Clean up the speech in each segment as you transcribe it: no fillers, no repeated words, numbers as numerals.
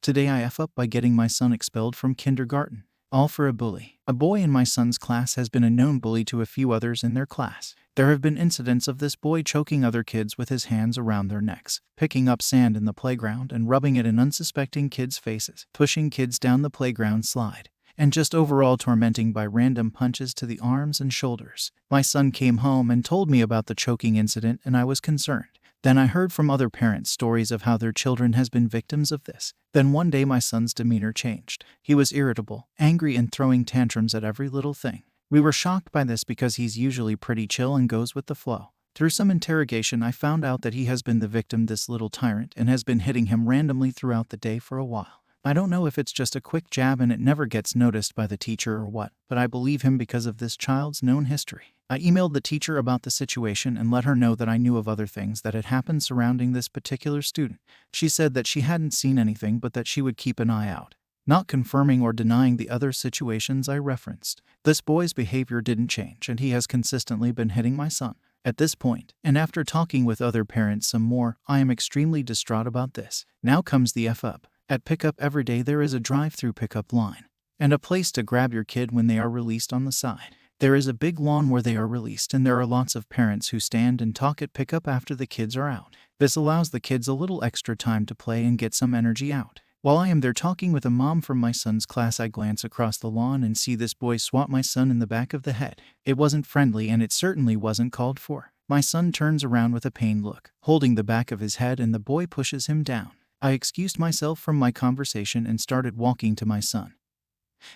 Today I F up by getting my son expelled from kindergarten. All for a bully. A boy in my son's class has been a known bully to a few others in their class. There have been incidents of this boy choking other kids with his hands around their necks, picking up sand in the playground and rubbing it in unsuspecting kids' faces, pushing kids down the playground slide, and just overall tormenting by random punches to the arms and shoulders. My son came home and told me about the choking incident, and I was concerned. Then I heard from other parents stories of how their children has been victims of this. Then one day my son's demeanor changed. He was irritable, angry, and throwing tantrums at every little thing. We were shocked by this because he's usually pretty chill and goes with the flow. Through some interrogation, I found out that he has been the victim, this little tyrant, and has been hitting him randomly throughout the day for a while. I don't know if it's just a quick jab and it never gets noticed by the teacher or what, but I believe him because of this child's known history. I emailed the teacher about the situation and let her know that I knew of other things that had happened surrounding this particular student. She said that she hadn't seen anything but that she would keep an eye out, not confirming or denying the other situations I referenced. This boy's behavior didn't change, and he has consistently been hitting my son. At this point, and after talking with other parents some more, I am extremely distraught about this. Now comes the F up. At pickup every day there is a drive-through pickup line and a place to grab your kid when they are released on the side. There is a big lawn where they are released, and there are lots of parents who stand and talk at pickup after the kids are out. This allows the kids a little extra time to play and get some energy out. While I am there talking with a mom from my son's class, I glance across the lawn and see this boy swat my son in the back of the head. It wasn't friendly, and it certainly wasn't called for. My son turns around with a pained look, holding the back of his head, and the boy pushes him down. I excused myself from my conversation and started walking to my son,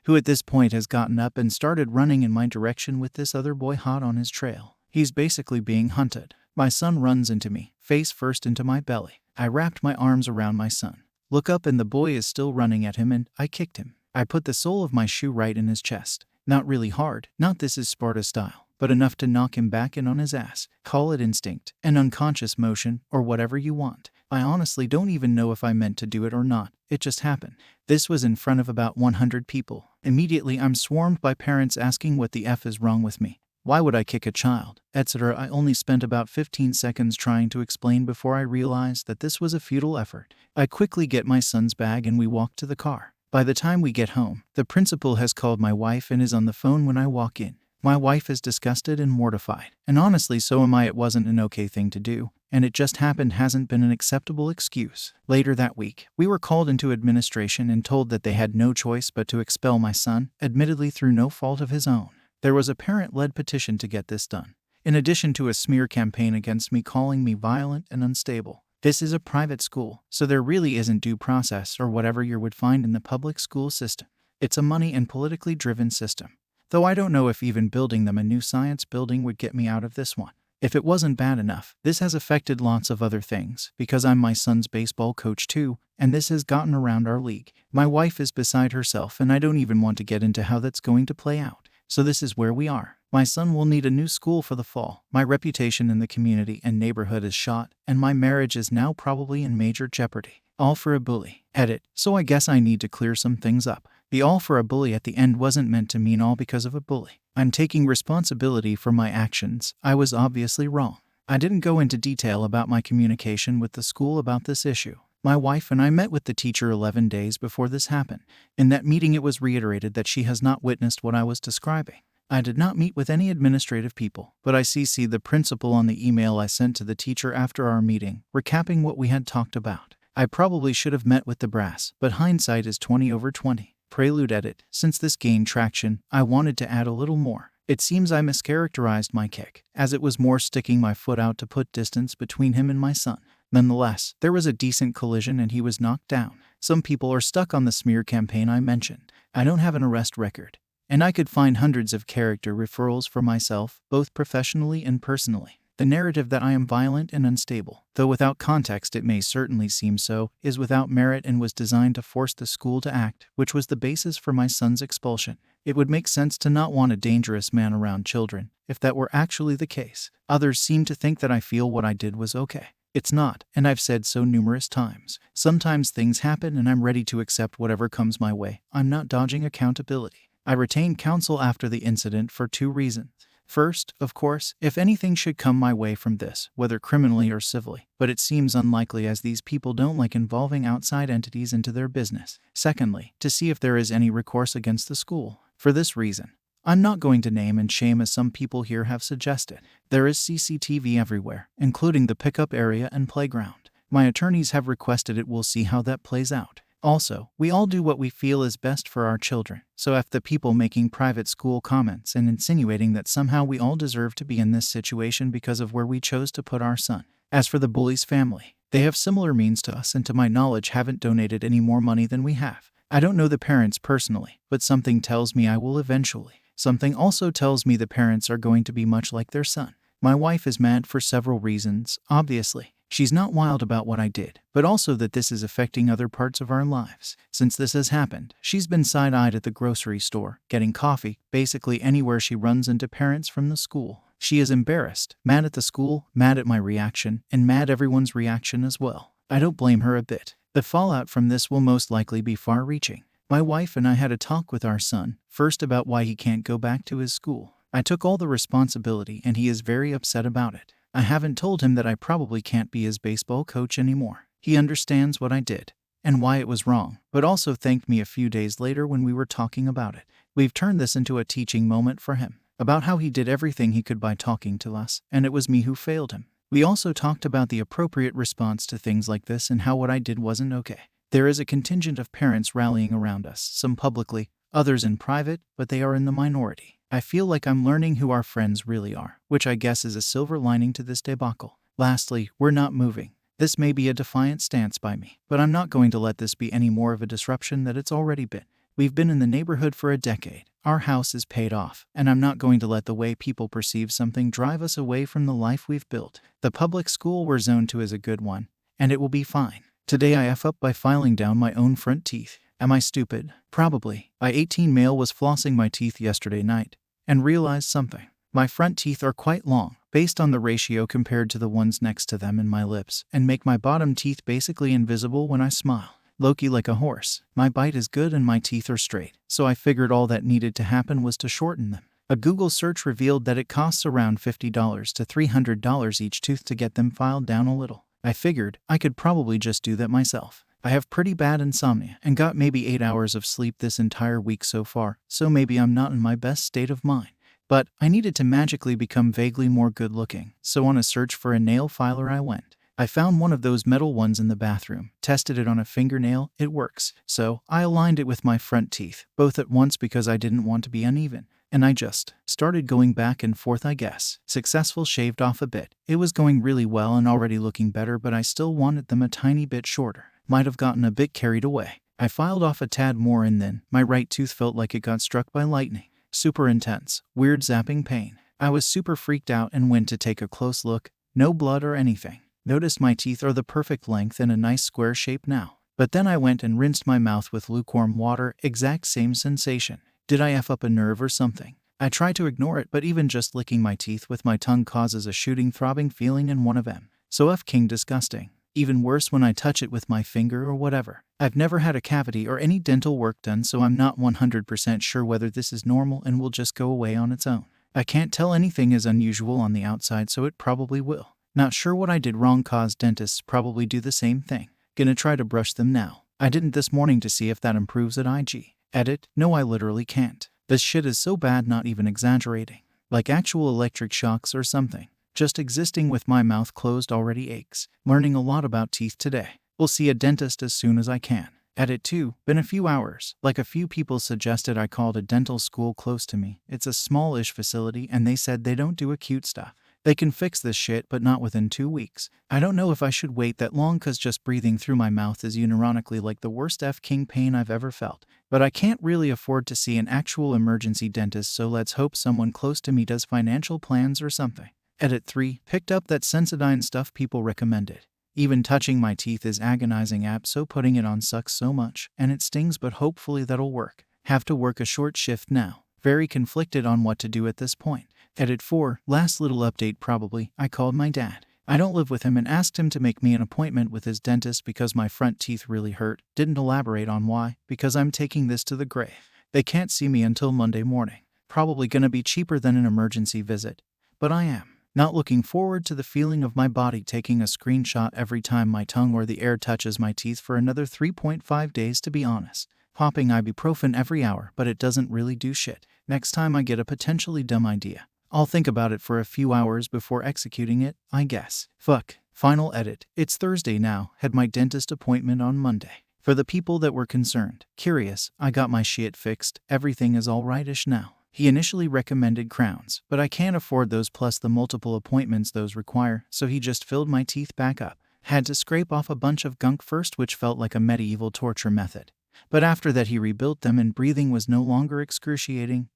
who at this point has gotten up and started running in my direction with this other boy hot on his trail. He's basically being hunted. My son runs into me, face first into my belly. I wrapped my arms around my son, look up, and the boy is still running at him, and I kicked him. I put the sole of my shoe right in his chest. Not really hard, not this is Sparta style, but enough to knock him back in on his ass. Call it instinct, an unconscious motion, or whatever you want. I honestly don't even know if I meant to do it or not. It just happened. This was in front of about 100 people. Immediately I'm swarmed by parents asking what the F is wrong with me. Why would I kick a child, etc. I only spent about 15 seconds trying to explain before I realized that this was a futile effort. I quickly get my son's bag and we walk to the car. By the time we get home, the principal has called my wife and is on the phone when I walk in. My wife is disgusted and mortified, and honestly so am I. It wasn't an okay thing to do, and it just happened hasn't been an acceptable excuse. Later that week, we were called into administration and told that they had no choice but to expel my son, admittedly through no fault of his own. There was a parent-led petition to get this done, in addition to a smear campaign against me, calling me violent and unstable. This is a private school, so there really isn't due process or whatever you would find in the public school system. It's a money and politically driven system. Though I don't know if even building them a new science building would get me out of this one. If it wasn't bad enough, this has affected lots of other things, because I'm my son's baseball coach too, and this has gotten around our league. My wife is beside herself, and I don't even want to get into how that's going to play out. So this is where we are. My son will need a new school for the fall. My reputation in the community and neighborhood is shot, and my marriage is now probably in major jeopardy. All for a bully. Edit. So I guess I need to clear some things up. The all for a bully at the end wasn't meant to mean all because of a bully. I'm taking responsibility for my actions. I was obviously wrong. I didn't go into detail about my communication with the school about this issue. My wife and I met with the teacher 11 days before this happened. In that meeting it was reiterated that she has not witnessed what I was describing. I did not meet with any administrative people, but I CC'd the principal on the email I sent to the teacher after our meeting, recapping what we had talked about. I probably should have met with the brass, but hindsight is 20/20. Prelude edit. Since this gained traction, I wanted to add a little more. It seems I mischaracterized my kick, as it was more sticking my foot out to put distance between him and my son. Nonetheless, there was a decent collision and he was knocked down. Some people are stuck on the smear campaign I mentioned. I don't have an arrest record, and I could find hundreds of character referrals for myself, both professionally and personally. The narrative that I am violent and unstable, though without context it may certainly seem so, is without merit and was designed to force the school to act, which was the basis for my son's expulsion. It would make sense to not want a dangerous man around children, if that were actually the case. Others seem to think that I feel what I did was okay. It's not, and I've said so numerous times. Sometimes things happen and I'm ready to accept whatever comes my way. I'm not dodging accountability. I retained counsel after the incident for 2 reasons. First, of course, if anything should come my way from this, whether criminally or civilly, but it seems unlikely as these people don't like involving outside entities into their business. Secondly, to see if there is any recourse against the school. For this reason, I'm not going to name and shame as some people here have suggested. There is CCTV everywhere, including the pickup area and playground. My attorneys have requested it. We'll see how that plays out. Also, we all do what we feel is best for our children, so if the people making private school comments and insinuating that somehow we all deserve to be in this situation because of where we chose to put our son. As for the bully's family, they have similar means to us and to my knowledge haven't donated any more money than we have. I don't know the parents personally, but something tells me I will eventually. Something also tells me the parents are going to be much like their son. My wife is mad for several reasons, obviously. She's not wild about what I did, but also that this is affecting other parts of our lives. Since this has happened, she's been side-eyed at the grocery store, getting coffee, basically anywhere she runs into parents from the school. She is embarrassed, mad at the school, mad at my reaction, and mad everyone's reaction as well. I don't blame her a bit. The fallout from this will most likely be far-reaching. My wife and I had a talk with our son, first about why he can't go back to his school. I took all the responsibility and he is very upset about it. I haven't told him that I probably can't be his baseball coach anymore. He understands what I did and why it was wrong, but also thanked me a few days later when we were talking about it. We've turned this into a teaching moment for him, about how he did everything he could by talking to us, and it was me who failed him. We also talked about the appropriate response to things like this and how what I did wasn't okay. There is a contingent of parents rallying around us, some publicly, others in private, but they are in the minority. I feel like I'm learning who our friends really are, which I guess is a silver lining to this debacle. Lastly, we're not moving. This may be a defiant stance by me, but I'm not going to let this be any more of a disruption than it's already been. We've been in the neighborhood for a decade. Our house is paid off, and I'm not going to let the way people perceive something drive us away from the life we've built. The public school we're zoned to is a good one, and it will be fine. Today I F up by filing down my own front teeth. Am I stupid? Probably. I 18 male was flossing my teeth yesterday night and realized something. My front teeth are quite long, based on the ratio compared to the ones next to them in my lips, and make my bottom teeth basically invisible when I smile. Low-key like a horse. My bite is good and my teeth are straight, so I figured all that needed to happen was to shorten them. A Google search revealed that it costs around $50 to $300 each tooth to get them filed down a little. I figured I could probably just do that myself. I have pretty bad insomnia and got maybe 8 hours of sleep this entire week so far, so maybe I'm not in my best state of mind. But I needed to magically become vaguely more good-looking, so on a search for a nail filer I went. I found one of those metal ones in the bathroom, tested it on a fingernail, it works. So I aligned it with my front teeth, both at once because I didn't want to be uneven. And I just started going back and forth, I guess. Successful, shaved off a bit. It was going really well and already looking better, but I still wanted them a tiny bit shorter. Might have gotten a bit carried away. I filed off a tad more and then my right tooth felt like it got struck by lightning. Super intense, weird zapping pain. I was super freaked out and went to take a close look. No blood or anything. Noticed my teeth are the perfect length and a nice square shape now. But then I went and rinsed my mouth with lukewarm water, exact same sensation. Did I F up a nerve or something? I try to ignore it, but even just licking my teeth with my tongue causes a shooting, throbbing feeling in one of them. So F-king disgusting. Even worse when I touch it with my finger or whatever. I've never had a cavity or any dental work done, so I'm not 100% sure whether this is normal and will just go away on its own. I can't tell anything is unusual on the outside, so it probably will. Not sure what I did wrong, cause dentists probably do the same thing. Gonna try to brush them now. I didn't this morning to see if that improves at IG. Edit, no, I literally can't. This shit is so bad, not even exaggerating. Like actual electric shocks or something. Just existing with my mouth closed already aches. Learning a lot about teeth today. Will see a dentist as soon as I can. Edit 2, been a few hours. Like a few people suggested, I called a dental school close to me. It's a small-ish facility and they said they don't do acute stuff. They can fix this shit, but not within 2 weeks. I don't know if I should wait that long, cause just breathing through my mouth is unironically like the worst F-king pain I've ever felt. But I can't really afford to see an actual emergency dentist, so let's hope someone close to me does financial plans or something. Edit 3, picked up that Sensodyne stuff people recommended. Even touching my teeth is agonizing app, so putting it on sucks so much, and it stings, but hopefully that'll work. Have to work a short shift now. Very conflicted on what to do at this point. Edit 4, last little update probably, I called my dad. I don't live with him and asked him to make me an appointment with his dentist because my front teeth really hurt. Didn't elaborate on why, because I'm taking this to the grave. They can't see me until Monday morning. probably gonna be cheaper than an emergency visit. But I am not looking forward to the feeling of my body taking a screenshot every time my tongue or the air touches my teeth for another 3.5 days, to be honest. Popping ibuprofen every hour, but it doesn't really do shit. Next time I get a potentially dumb idea, I'll think about it for a few hours before executing it, I guess. Fuck. Final edit. It's Thursday now. Had my dentist appointment on Monday. For the people that were concerned, curious, I got my shit fixed. Everything is alrightish now. He initially recommended crowns, but I can't afford those plus the multiple appointments those require, so he just filled my teeth back up. Had to scrape off a bunch of gunk first, which felt like a medieval torture method. But after that he rebuilt them and breathing was no longer excruciating.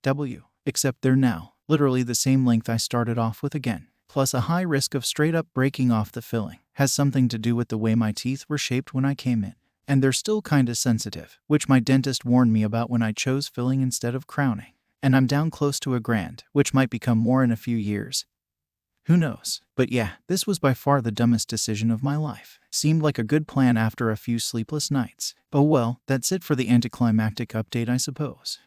Except they're now literally the same length I started off with again. Plus a high risk of straight up breaking off the filling. Has something to do with the way my teeth were shaped when I came in. And they're still kinda sensitive, which my dentist warned me about when I chose filling instead of crowning. And I'm down close to $1,000, which might become more in a few years. Who knows? But yeah, this was by far the dumbest decision of my life. Seemed like a good plan after a few sleepless nights. Oh well, that's it for the anticlimactic update, I suppose.